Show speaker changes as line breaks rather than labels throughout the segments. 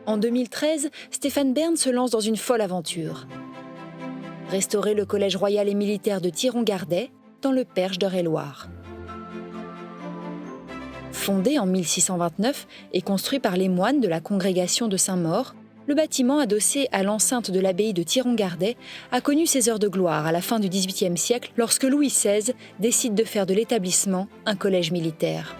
En 2013, Stéphane Bern se lance dans une folle aventure. Restaurer le collège royal et militaire de Thiron-Gardet, dans le Perche d'Eure-et-Loir. Fondé en 1629 et construit par les moines de la congrégation de Saint-Maur, le bâtiment adossé à l'enceinte de l'abbaye de Thiron-Gardet a connu ses heures de gloire à la fin du XVIIIe siècle lorsque Louis XVI décide de faire de l'établissement un collège militaire.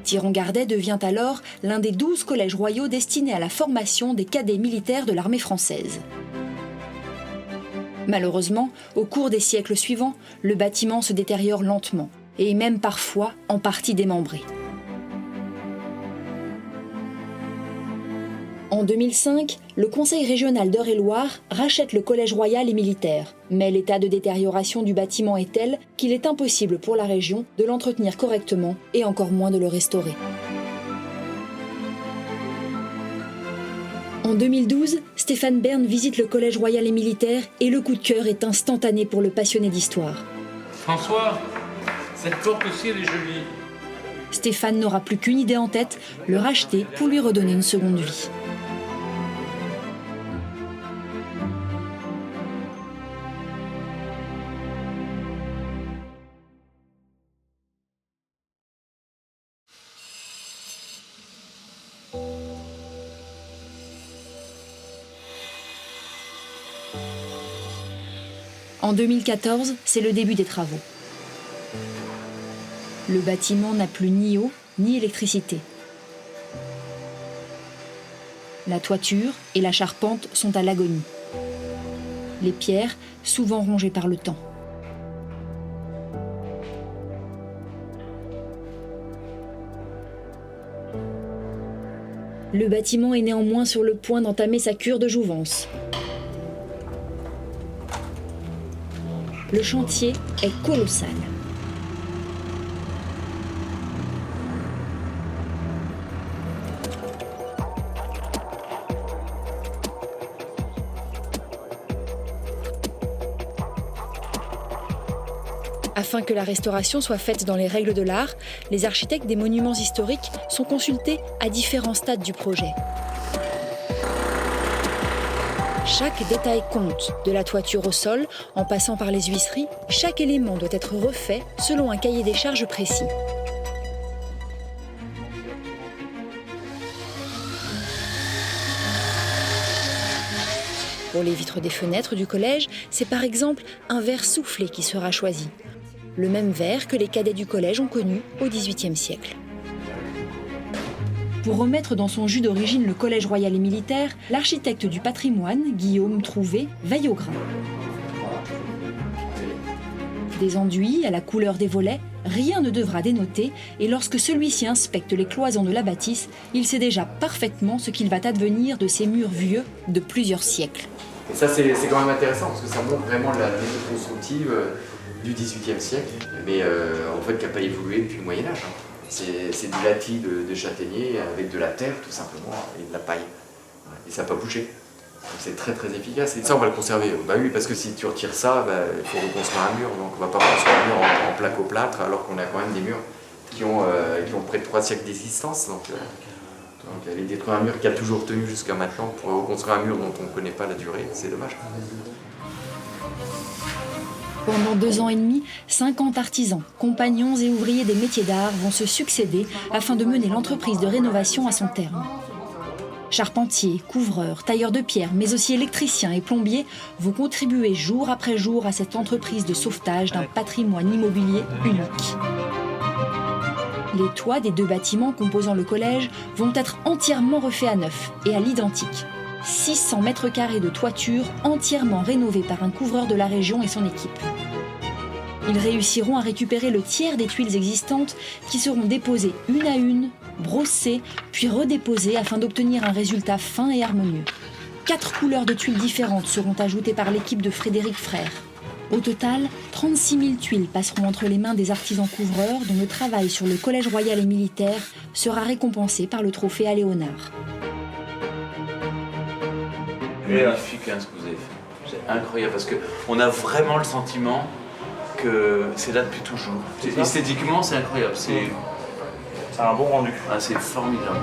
Thiron-Gardet devient alors l'un des 12 collèges royaux destinés à la formation des cadets militaires de l'armée française. Malheureusement, au cours des siècles suivants, le bâtiment se détériore lentement et est même parfois en partie démembré. En 2005, le Conseil régional d'Eure-et-Loir rachète le collège royal et militaire, mais l'état de détérioration du bâtiment est tel qu'il est impossible pour la région de l'entretenir correctement et encore moins de le restaurer. En 2012, Stéphane Bern visite le collège royal et militaire et le coup de cœur est instantané pour le passionné d'histoire.
François, cette porte aussi elle est jolie.
Stéphane n'aura plus qu'une idée en tête, le racheter pour lui redonner une seconde vie. En 2014, c'est le début des travaux. Le bâtiment n'a plus ni eau ni électricité. La toiture et la charpente sont à l'agonie. Les pierres, souvent rongées par le temps. Le bâtiment est néanmoins sur le point d'entamer sa cure de jouvence. Le chantier est colossal. Afin que la restauration soit faite dans les règles de l'art, les architectes des monuments historiques sont consultés à différents stades du projet. Chaque détail compte, de la toiture au sol, en passant par les huisseries, chaque élément doit être refait selon un cahier des charges précis. Pour les vitres des fenêtres du collège, c'est par exemple un verre soufflé qui sera choisi. Le même verre que les cadets du collège ont connu au XVIIIe siècle. Pour remettre dans son jus d'origine le collège royal et militaire, l'architecte du patrimoine, Guillaume Trouvé, veille au grain. Des enduits à la couleur des volets, rien ne devra dénoter et lorsque celui-ci inspecte les cloisons de la bâtisse, il sait déjà parfaitement ce qu'il va advenir de ces murs vieux de plusieurs siècles.
Et ça c'est quand même intéressant parce que ça montre vraiment la méthode constructive du XVIIIe siècle, mais en fait qui n'a pas évolué depuis le Moyen-Âge. C'est du latis de châtaignier avec de la terre tout simplement et de la paille. Et ça n'a pas bougé. C'est très très efficace. Et ça on va le conserver. Bah oui, parce que si tu retires ça, il faut reconstruire un mur. Donc on ne va pas construire un mur en placo-plâtre alors qu'on a quand même des murs qui ont près de 3 siècles d'existence. Donc aller détruire un mur qui a toujours tenu jusqu'à maintenant pour reconstruire un mur dont on ne connaît pas la durée, c'est dommage.
Pendant 2 ans et demi, 50 artisans, compagnons et ouvriers des métiers d'art vont se succéder afin de mener l'entreprise de rénovation à son terme. Charpentiers, couvreurs, tailleurs de pierre, mais aussi électriciens et plombiers vont contribuer jour après jour à cette entreprise de sauvetage d'un patrimoine immobilier unique. Les toits des 2 bâtiments composant le collège vont être entièrement refaits à neuf et à l'identique. 600 mètres carrés de toiture entièrement rénovés par un couvreur de la région et son équipe. Ils réussiront à récupérer le tiers des tuiles existantes qui seront déposées une à une, brossées, puis redéposées afin d'obtenir un résultat fin et harmonieux. 4 couleurs de tuiles différentes seront ajoutées par l'équipe de Frédéric Frère. Au total, 36 000 tuiles passeront entre les mains des artisans couvreurs dont le travail sur le collège royal et militaire sera récompensé par le trophée à Léonard.
Magnifique ce que vous avez fait. C'est incroyable parce qu'on a vraiment le sentiment que c'est là depuis toujours. Esthétiquement, c'est incroyable.
C'est un bon rendu.
Ah, c'est formidable.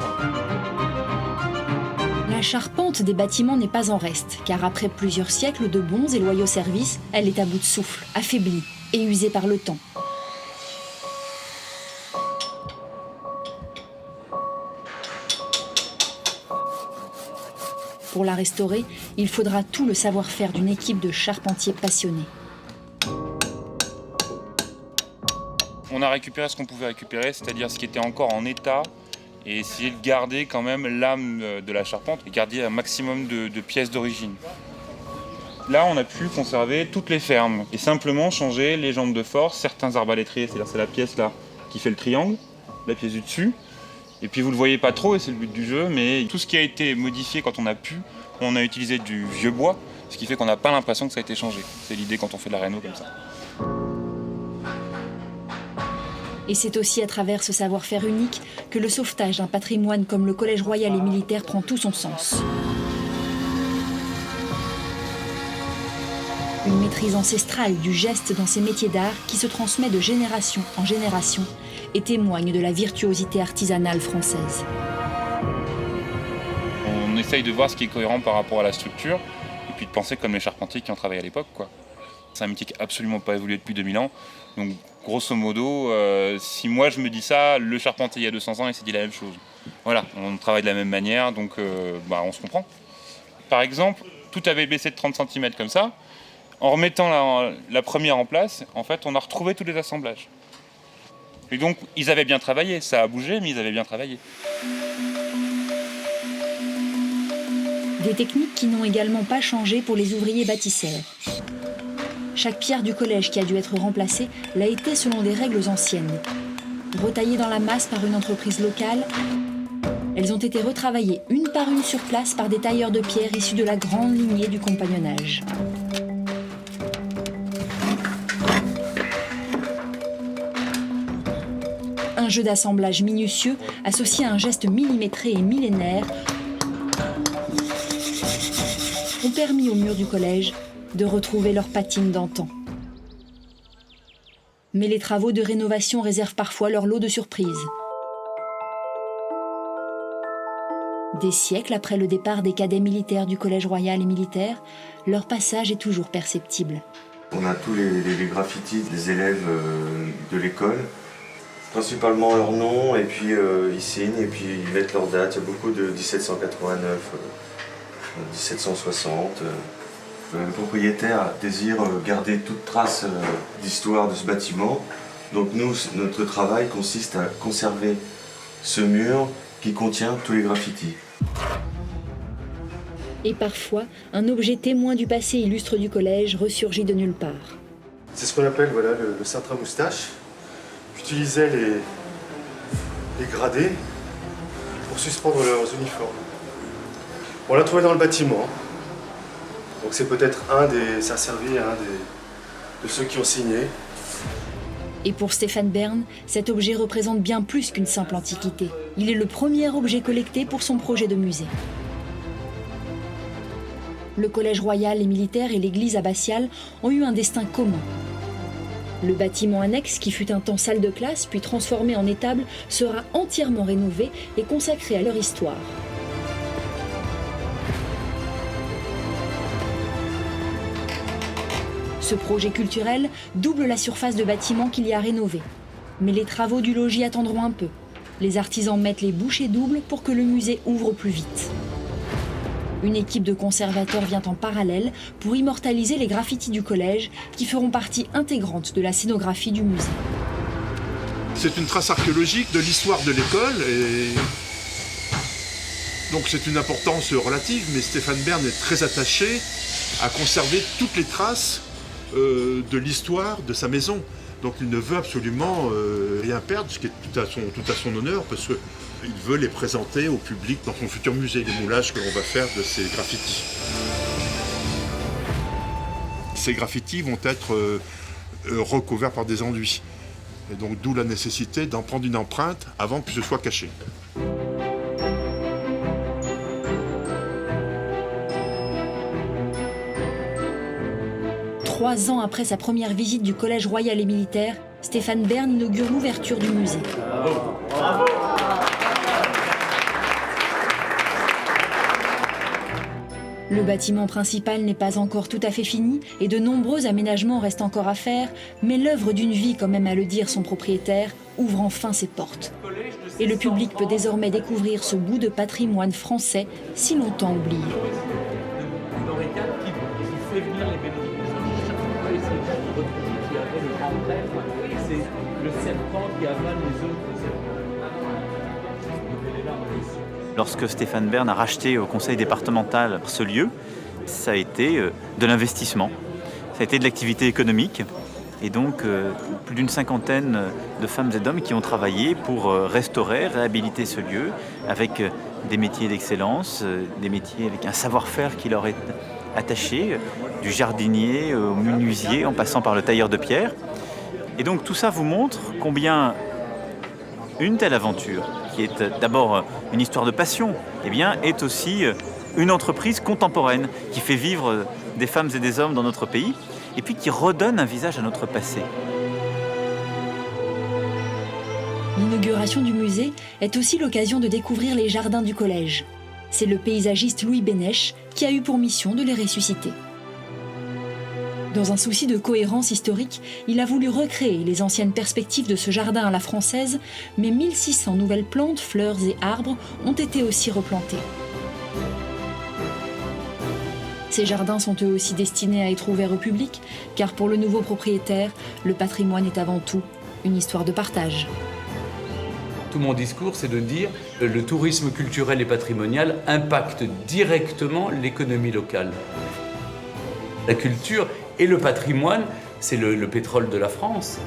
La charpente des bâtiments n'est pas en reste, car après plusieurs siècles de bons et loyaux services, elle est à bout de souffle, affaiblie et usée par le temps. Pour la restaurer, il faudra tout le savoir-faire d'une équipe de charpentiers passionnés.
On a récupéré ce qu'on pouvait récupérer, c'est-à-dire ce qui était encore en état, et essayer de garder quand même l'âme de la charpente et garder un maximum de pièces d'origine. Là, on a pu conserver toutes les fermes et simplement changer les jambes de force, certains arbalétriers, c'est-à-dire c'est la pièce là qui fait le triangle, la pièce du dessus. Et puis vous le voyez pas trop et c'est le but du jeu, mais tout ce qui a été modifié quand on a pu, on a utilisé du vieux bois, ce qui fait qu'on n'a pas l'impression que ça a été changé. C'est l'idée quand on fait de la réno comme ça.
Et c'est aussi à travers ce savoir-faire unique que le sauvetage d'un patrimoine comme le Collège royal et militaire prend tout son sens. Une maîtrise ancestrale du geste dans ces métiers d'art qui se transmet de génération en génération et témoigne de la virtuosité artisanale française.
On essaye de voir ce qui est cohérent par rapport à la structure et puis de penser comme les charpentiers qui ont travaillé à l'époque, quoi. C'est un métier qui n'a absolument pas évolué depuis 2000 ans. Donc grosso modo, si moi je me dis ça, le charpentier il y a 200 ans il s'est dit la même chose. Voilà, on travaille de la même manière, donc on se comprend. Par exemple, tout avait baissé de 30 cm comme ça. En remettant la première en place, en fait, on a retrouvé tous les assemblages. Et donc, ils avaient bien travaillé. Ça a bougé, mais ils avaient bien travaillé.
Des techniques qui n'ont également pas changé pour les ouvriers bâtisseurs. Chaque pierre du collège qui a dû être remplacée l'a été selon des règles anciennes. Retaillées dans la masse par une entreprise locale, elles ont été retravaillées une par une sur place par des tailleurs de pierre issus de la grande lignée du compagnonnage. Un jeu d'assemblage minutieux associé à un geste millimétré et millénaire ont permis aux murs du collège de retrouver leur patine d'antan. Mais les travaux de rénovation réservent parfois leur lot de surprises. Des siècles après le départ des cadets militaires du Collège royal et militaire, leur passage est toujours perceptible.
On a tous les graffitis des élèves de l'école, principalement leur nom, et puis ils signent, et puis ils mettent leur date. Il y a beaucoup de 1789, 1760. Le propriétaire désire garder toute trace d'histoire de ce bâtiment. Donc nous, notre travail consiste à conserver ce mur qui contient tous les graffitis.
Et parfois, un objet témoin du passé illustre du collège ressurgit de nulle part.
C'est ce qu'on appelle le cintre à moustache, qu'utilisaient les gradés pour suspendre leurs uniformes. On l'a trouvé dans le bâtiment. Donc c'est peut-être ça a servi à un de ceux qui ont signé.
Et pour Stéphane Bern, cet objet représente bien plus qu'une simple antiquité. Il est le premier objet collecté pour son projet de musée. Le Collège royal et militaire et l'église abbatiale ont eu un destin commun. Le bâtiment annexe, qui fut un temps salle de classe puis transformé en étable, sera entièrement rénové et consacré à leur histoire. Ce projet culturel double la surface de bâtiment qu'il y a rénové. Mais les travaux du logis attendront un peu. Les artisans mettent les bouchées doubles pour que le musée ouvre plus vite. Une équipe de conservateurs vient en parallèle pour immortaliser les graffitis du collège qui feront partie intégrante de la scénographie du musée.
C'est une trace archéologique de l'histoire de l'école et donc c'est une importance relative, mais Stéphane Bern est très attaché à conserver toutes les traces de l'histoire de sa maison. Donc il ne veut absolument rien perdre, ce qui est tout à son honneur, parce qu'il veut les présenter au public dans son futur musée, les moulages que l'on va faire de ces graffitis. Ces graffitis vont être recouverts par des enduits. Et donc d'où la nécessité d'en prendre une empreinte avant que ce soit caché.
3 ans après sa première visite du Collège royal et militaire, Stéphane Bern inaugure l'ouverture du musée. Le bâtiment principal n'est pas encore tout à fait fini et de nombreux aménagements restent encore à faire, mais l'œuvre d'une vie, quand même à le dire son propriétaire, ouvre enfin ses portes. Et le public peut désormais découvrir ce bout de patrimoine français si longtemps oublié.
Lorsque Stéphane Bern a racheté au conseil départemental ce lieu, ça a été de l'investissement, ça a été de l'activité économique. Et donc, plus d'une cinquantaine de femmes et d'hommes qui ont travaillé pour restaurer, réhabiliter ce lieu avec des métiers d'excellence, des métiers avec un savoir-faire qui leur est attaché, du jardinier au menuisier en passant par le tailleur de pierre. Et donc tout ça vous montre combien une telle aventure, qui est d'abord une histoire de passion, eh bien, est aussi une entreprise contemporaine qui fait vivre des femmes et des hommes dans notre pays et puis qui redonne un visage à notre passé.
L'inauguration du musée est aussi l'occasion de découvrir les jardins du collège. C'est le paysagiste Louis Bénèche qui a eu pour mission de les ressusciter. Dans un souci de cohérence historique, il a voulu recréer les anciennes perspectives de ce jardin à la française, mais 1600 nouvelles plantes, fleurs et arbres ont été aussi replantés. Ces jardins sont eux aussi destinés à être ouverts au public, car pour le nouveau propriétaire, le patrimoine est avant tout une histoire de partage.
Tout mon discours, c'est de dire que le tourisme culturel et patrimonial impacte directement l'économie locale. La culture et le patrimoine, c'est le pétrole de la France.